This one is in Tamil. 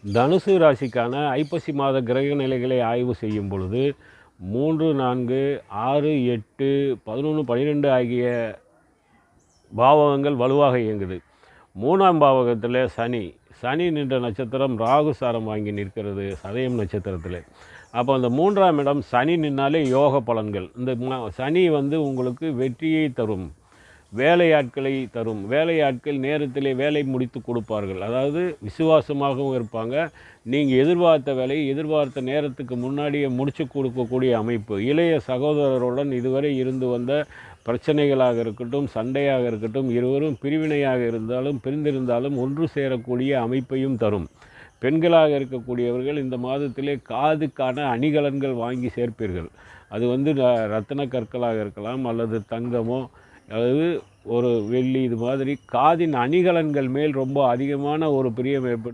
தனுசு ராசிக்கான ஐப்பசி மாத கிரக நிலைகளை ஆய்வு செய்யும் பொழுது 3, 4, 6, 8, 11, 12 ஆகிய பாவகங்கள் வலுவாக இயங்குது. 3ஆம் பாவகத்தில் சனி நின்ற நட்சத்திரம் ராகு சாரம் வாங்கி நிற்கிறது சதயம் நட்சத்திரத்தில். அப்போ அந்த 3ஆம் இடம் சனி நின்னாலே யோக பலன்கள். இந்த சனி உங்களுக்கு வெற்றியை தரும், வேலையாட்களை தரும். வேலையாட்கள் நேரத்திலே வேலை முடித்து கொடுப்பார்கள். அதாவது விசுவாசமாகவும் இருப்பாங்க. நீங்கள் எதிர்பார்த்த வேலையை எதிர்பார்த்த நேரத்துக்கு முன்னாடியே முடிச்சு கொடுக்கக்கூடிய அமைப்பு. இளைய சகோதரருடன் இதுவரை இருந்து வந்த பிரச்சனைகளாக இருக்கட்டும், சண்டையாக இருக்கட்டும், இருவரும் பிரிவினையாக இருந்தாலும் பிரிந்திருந்தாலும் ஒன்று சேரக்கூடிய அமைப்பையும் தரும். பெண்களாக இருக்கக்கூடியவர்கள் இந்த மாதத்திலே காதுக்கான அணிகலன்கள் வாங்கி சேர்ப்பீர்கள். அது ரத்தின கற்களாக இருக்கலாம், அல்லது தங்கமோ, அதாவது ஒரு வெள்ளி, இது மாதிரி காதின் அணிகலன்கள் மேல் ரொம்ப அதிகமான ஒரு பிரியம் ஏற்பட்டு